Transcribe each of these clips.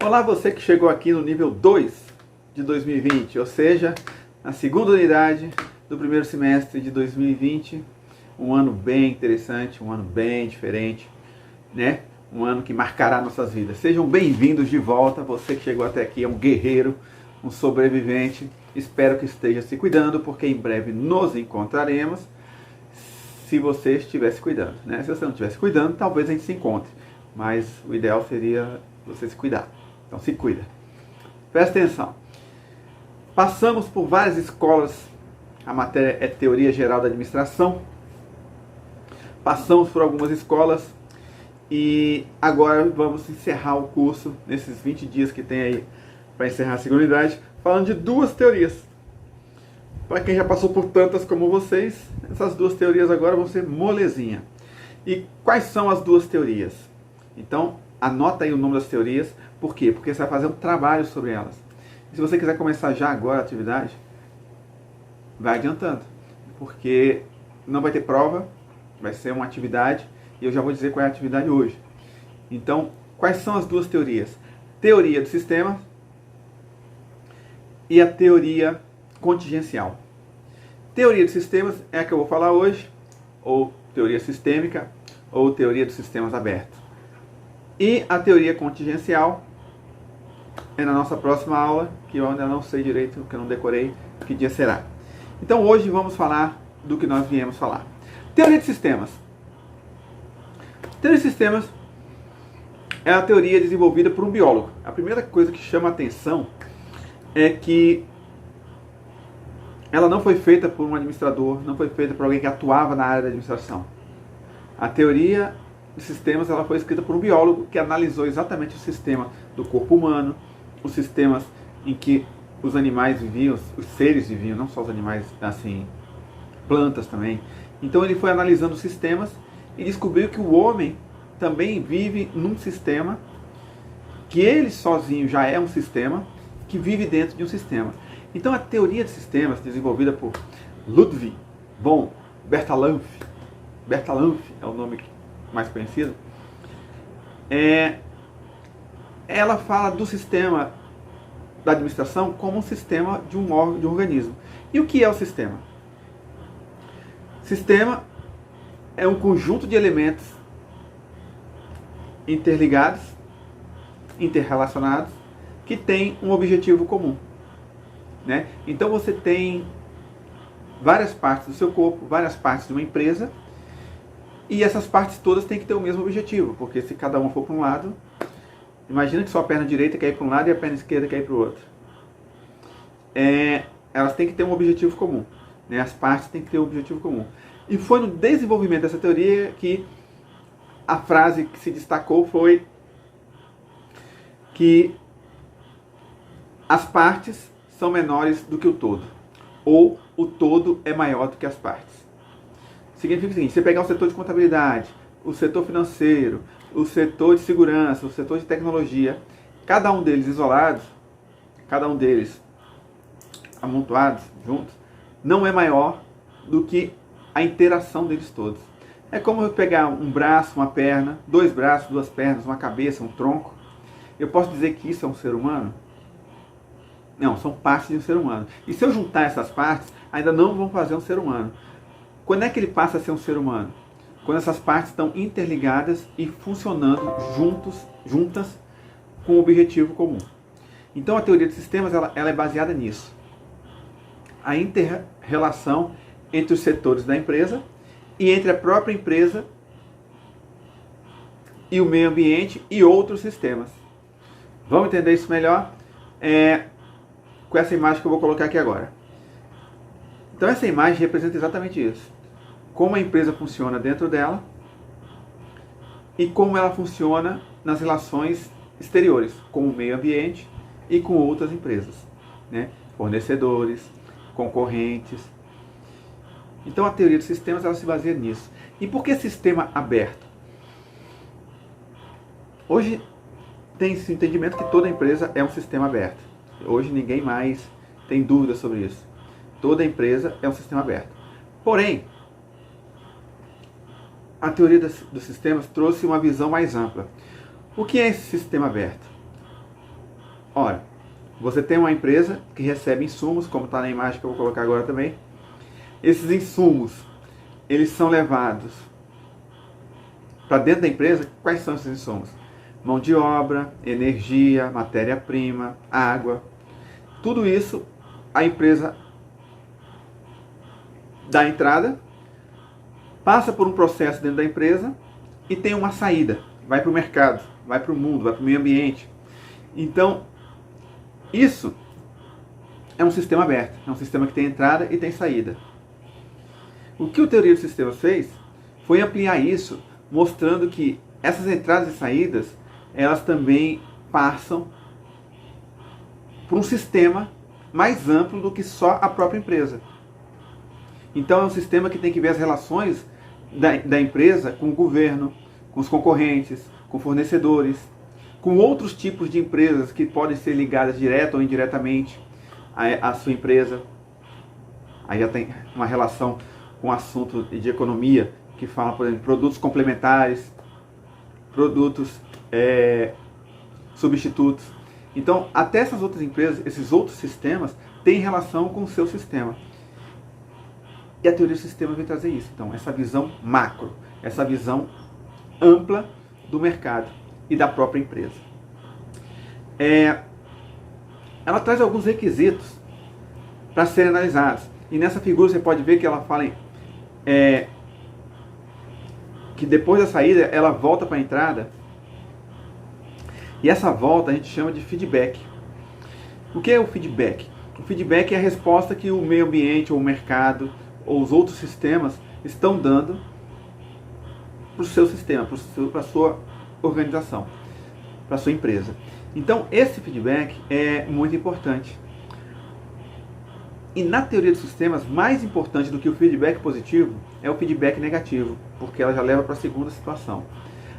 Olá, você que chegou aqui no nível 2 de 2020, ou seja, na segunda unidade do primeiro semestre de 2020. Um ano bem interessante, um ano bem diferente, né? Um ano que marcará nossas vidas. Sejam bem-vindos de volta. Você que chegou até aqui é um guerreiro, um sobrevivente. Espero que esteja se cuidando, porque em breve nos encontraremos. Se você estivesse cuidando, né? Se você não estivesse cuidando, talvez a gente se encontre. Mas o ideal seria você se cuidar. Então se cuida. Presta atenção. Passamos por várias escolas. A matéria é Teoria Geral da Administração. Passamos por algumas escolas. E agora vamos encerrar o curso, nesses 20 dias que tem aí para encerrar a segunda unidade, falando de duas teorias. Para quem já passou por tantas como vocês, essas duas teorias agora vão ser molezinha. E quais são as duas teorias? Então, anota aí o nome das teorias. Por quê? Porque você vai fazer um trabalho sobre elas. E se você quiser começar já agora a atividade, vai adiantando. Porque não vai ter prova, vai ser uma atividade, e eu já vou dizer qual é a atividade hoje. Então, quais são as duas teorias? Teoria do sistema e a teoria contingencial. Teoria dos sistemas é a que eu vou falar hoje, ou teoria sistêmica, ou teoria dos sistemas abertos. E a teoria contingencial é na nossa próxima aula, que eu ainda não sei direito, que eu não decorei, que dia será. Então hoje vamos falar do que nós viemos falar. Teoria de sistemas. Teoria de sistemas é a teoria desenvolvida por um biólogo. A primeira coisa que chama a atenção é que ela não foi feita por um administrador, não foi feita por alguém que atuava na área da administração. A teoria de sistemas ela foi escrita por um biólogo que analisou exatamente o sistema do corpo humano, os sistemas em que os animais viviam, os seres viviam, não só os animais, assim, plantas também. Então ele foi analisando os sistemas e descobriu que o homem também vive num sistema, que ele sozinho já é um sistema, que vive dentro de um sistema. Então a teoria de sistemas, desenvolvida por Ludwig von Bertalanffy é o nome mais conhecido, ela fala do sistema da administração como um sistema de um órgão, de um organismo. E o que é o sistema? Sistema é um conjunto de elementos interligados, interrelacionados, que tem um objetivo comum. Né? Então você tem várias partes do seu corpo, várias partes de uma empresa, e essas partes todas têm que ter o mesmo objetivo, porque se cada uma for para um lado, imagina que só a perna direita quer ir para um lado e a perna esquerda quer ir para o outro. Elas têm que ter um objetivo comum. Né? As partes têm que ter um objetivo comum. E foi no desenvolvimento dessa teoria que a frase que se destacou foi que as partes são menores do que o todo, ou o todo é maior do que as partes. Significa o seguinte: você pegar o setor de contabilidade, o setor financeiro, o setor de segurança, o setor de tecnologia, cada um deles isolados, cada um deles amontoados, juntos, não é maior do que a interação deles todos. É como eu pegar um braço, uma perna, dois braços, duas pernas, uma cabeça, um tronco. Eu posso dizer que isso é um ser humano? Não, são partes de um ser humano. E se eu juntar essas partes, ainda não vão fazer um ser humano. Quando é que ele passa a ser um ser humano? Quando essas partes estão interligadas e funcionando juntas com um objetivo comum. Então a teoria de sistemas ela é baseada nisso. A inter-relação entre os setores da empresa e entre a própria empresa e o meio ambiente e outros sistemas. Vamos entender isso melhor com essa imagem que eu vou colocar aqui agora. Então essa imagem representa exatamente isso. Como a empresa funciona dentro dela e como ela funciona nas relações exteriores, com o meio ambiente e com outras empresas, né? Fornecedores, concorrentes. Então a teoria de sistemas ela se baseia nisso. E por que sistema aberto? Hoje tem esse entendimento que toda empresa é um sistema aberto. Hoje ninguém mais tem dúvida sobre isso. Toda empresa é um sistema aberto. Porém, a teoria dos sistemas trouxe uma visão mais ampla. O que é esse sistema aberto? Ora, você tem uma empresa que recebe insumos, como está na imagem que eu vou colocar agora também. Esses insumos, eles são levados para dentro da empresa. Quais são esses insumos? Mão de obra, energia, matéria-prima, água. Tudo isso a empresa dá entrada, passa por um processo dentro da empresa e tem uma saída. Vai para o mercado, vai para o mundo, vai para o meio ambiente. Então, isso é um sistema aberto, é um sistema que tem entrada e tem saída. O que o Teoria dos Sistemas fez foi ampliar isso, mostrando que essas entradas e saídas, elas também passam por um sistema mais amplo do que só a própria empresa. Então é um sistema que tem que ver as relações da empresa com o governo, com os concorrentes, com fornecedores, com outros tipos de empresas que podem ser ligadas direta ou indiretamente à sua empresa. Aí já tem uma relação com o assunto de economia, que fala, por exemplo, produtos complementares, produtos substitutos. Então, até essas outras empresas, esses outros sistemas, têm relação com o seu sistema. E a teoria do sistema vem trazer isso. Então, essa visão macro, essa visão ampla do mercado e da própria empresa. Ela traz alguns requisitos para serem analisados. E nessa figura você pode ver que ela fala que depois da saída ela volta para a entrada. E essa volta a gente chama de feedback. O que é o feedback? O feedback é a resposta que o meio ambiente, ou o mercado, ou os outros sistemas estão dando para o seu sistema, para a sua organização, para a sua empresa. Então, esse feedback é muito importante. E na teoria dos sistemas, mais importante do que o feedback positivo é o feedback negativo, porque ela já leva para a segunda situação.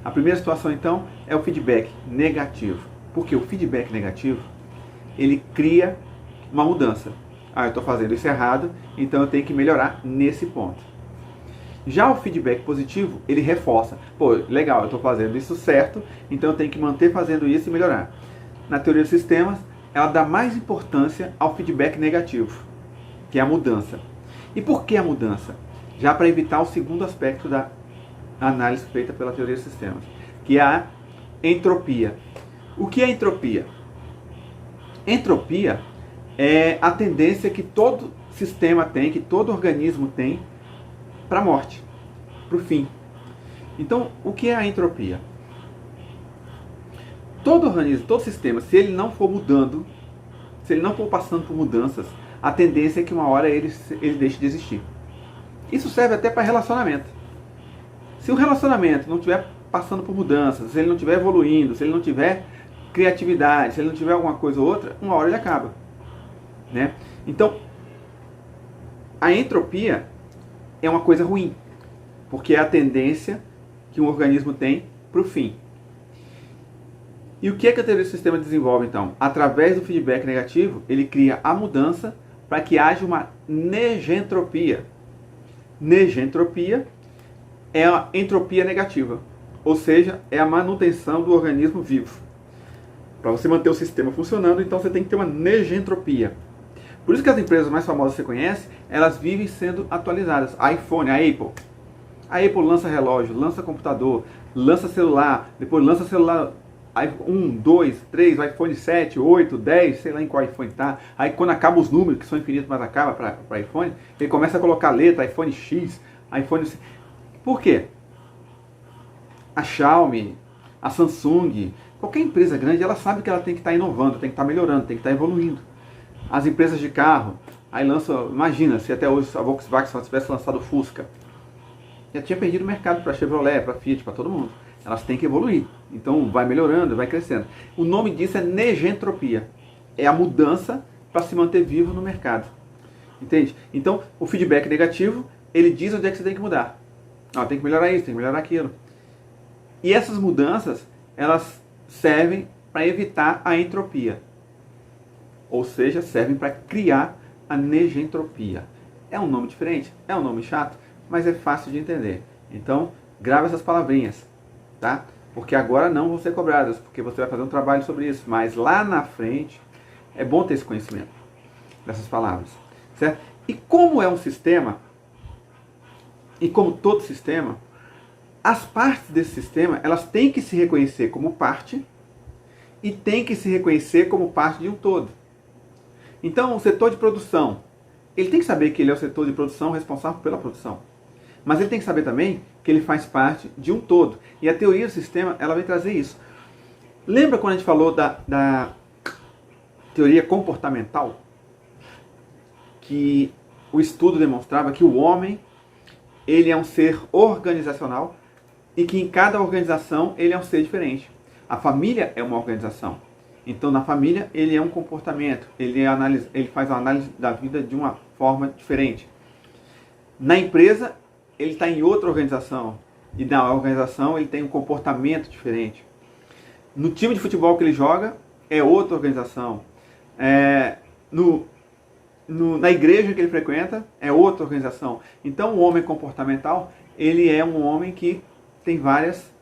A primeira situação, então, é o feedback negativo. Porque o feedback negativo, ele cria uma mudança. Eu estou fazendo isso errado, então eu tenho que melhorar nesse ponto. Já o feedback positivo, ele reforça. Legal, eu estou fazendo isso certo, então eu tenho que manter fazendo isso e melhorar. Na teoria dos sistemas, ela dá mais importância ao feedback negativo, que é a mudança. E por que a mudança? Já para evitar o segundo aspecto da análise feita pela teoria dos sistemas, que é a entropia. O que é entropia? Entropia é a tendência que todo sistema tem, que todo organismo tem para a morte, para o fim. Então, o que é a entropia? Todo organismo, todo sistema, se ele não for mudando, se ele não for passando por mudanças, a tendência é que uma hora ele deixe de existir. Isso serve até para relacionamento. Se o relacionamento não estiver passando por mudanças, se ele não estiver evoluindo, se ele não tiver criatividade, se ele não tiver alguma coisa ou outra, uma hora ele acaba. Né? Então, a entropia é uma coisa ruim, porque é a tendência que um organismo tem para o fim. E o que é que a teoria do sistema desenvolve, então? Através do feedback negativo, ele cria a mudança para que haja uma negentropia. Negentropia é a entropia negativa, ou seja, é a manutenção do organismo vivo. Para você manter o sistema funcionando, então você tem que ter uma negentropia. Por isso que as empresas mais famosas que você conhece, elas vivem sendo atualizadas. A iPhone, a Apple. A Apple lança relógio, lança computador, lança celular, depois lança celular 1, 2, 3, o iPhone 7, 8, 10, sei lá em qual iPhone tá. Aí quando acaba os números, que são infinitos, mas acaba para iPhone, ele começa a colocar letra, iPhone X, iPhone... Por quê? A Xiaomi, a Samsung, qualquer empresa grande, ela sabe que ela tem que estar inovando, tem que estar melhorando, tem que estar evoluindo. As empresas de carro, aí lançam, imagina, se até hoje a Volkswagen só tivesse lançado o Fusca, já tinha perdido o mercado para a Chevrolet, para a Fiat, para todo mundo. Elas têm que evoluir, então vai melhorando, vai crescendo. O nome disso é negentropia, é a mudança para se manter vivo no mercado. Entende? Então, o feedback negativo, ele diz onde é que você tem que mudar. Tem que melhorar isso, tem que melhorar aquilo. E essas mudanças, elas servem para evitar a entropia. Ou seja, servem para criar a negentropia. É um nome diferente, é um nome chato, mas é fácil de entender. Então, grava essas palavrinhas, tá? porque agora não vão ser cobradas, porque você vai fazer um trabalho sobre isso, mas lá na frente é bom ter esse conhecimento dessas palavras, certo? E como é um sistema, e como todo sistema, as partes desse sistema, elas têm que se reconhecer como parte e têm que se reconhecer como parte de um todo. Então, o setor de produção, ele tem que saber que ele é o setor de produção responsável pela produção. Mas ele tem que saber também que ele faz parte de um todo. E a teoria do sistema, ela vem trazer isso. Lembra quando a gente falou da teoria comportamental? Que o estudo demonstrava que o homem, ele é um ser organizacional e que em cada organização ele é um ser diferente. A família é uma organização. Então, na família, ele é um comportamento. Ele faz uma análise da vida de uma forma diferente. Na empresa, ele está em outra organização. E na organização, ele tem um comportamento diferente. No time de futebol que ele joga, é outra organização. Na igreja que ele frequenta, é outra organização. Então, o homem comportamental, ele é um homem que tem várias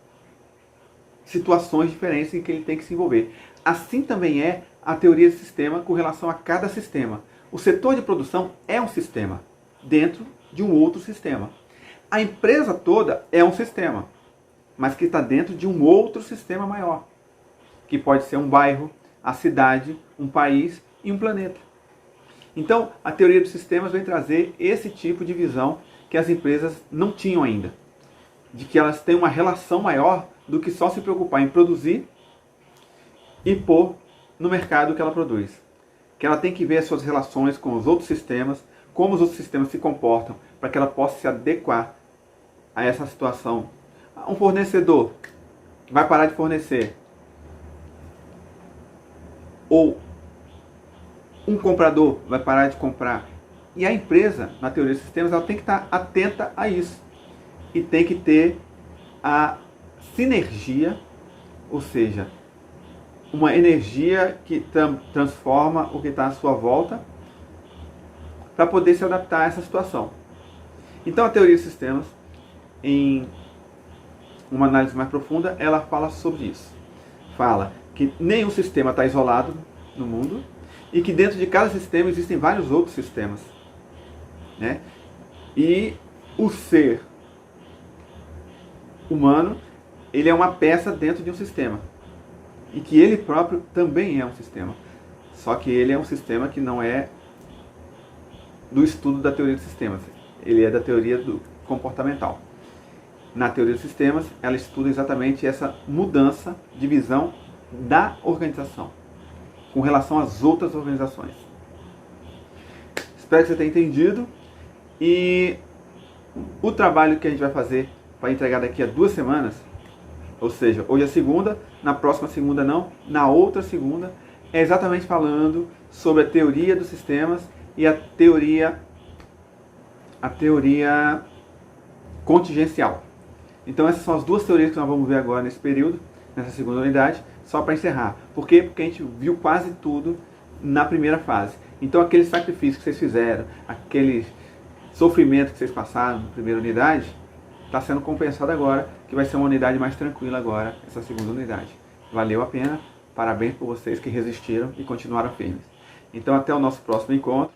situações diferentes em que ele tem que se envolver. Assim também é a teoria de sistema com relação a cada sistema. O setor de produção é um sistema dentro de um outro sistema. A empresa toda é um sistema, mas que está dentro de um outro sistema maior, que pode ser um bairro, a cidade, um país e um planeta. Então, a teoria dos sistemas vem trazer esse tipo de visão que as empresas não tinham ainda, de que elas têm uma relação maior do que só se preocupar em produzir e pôr no mercado o que ela produz. Que ela tem que ver as suas relações com os outros sistemas, como os outros sistemas se comportam, para que ela possa se adequar a essa situação. Um fornecedor vai parar de fornecer, ou um comprador vai parar de comprar. E a empresa, na teoria dos sistemas, ela tem que estar atenta a isso. E tem que ter a sinergia, ou seja, uma energia que transforma o que está à sua volta para poder se adaptar a essa situação. Então a teoria dos sistemas, em uma análise mais profunda, ela fala sobre isso. Fala que nenhum sistema está isolado no mundo e que dentro de cada sistema existem vários outros sistemas, né? E o ser humano, ele é uma peça dentro de um sistema. E que ele próprio também é um sistema. Só que ele é um sistema que não é do estudo da teoria dos sistemas. Ele é da teoria do comportamental. Na teoria dos sistemas, ela estuda exatamente essa mudança de visão da organização com relação às outras organizações. Espero que você tenha entendido. E o trabalho que a gente vai fazer para entregar daqui a 2 semanas, ou seja, hoje é segunda, na próxima segunda não, na outra segunda, é exatamente falando sobre a teoria dos sistemas e a teoria contingencial. Então essas são as 2 teorias que nós vamos ver agora nesse período, nessa segunda unidade, só para encerrar. Por quê? Porque a gente viu quase tudo na primeira fase. Então aquele sacrifício que vocês fizeram, aquele sofrimento que vocês passaram na primeira unidade, está sendo compensado agora, que vai ser uma unidade mais tranquila agora, essa segunda unidade. Valeu a pena, parabéns por vocês que resistiram e continuaram firmes. Então até o nosso próximo encontro.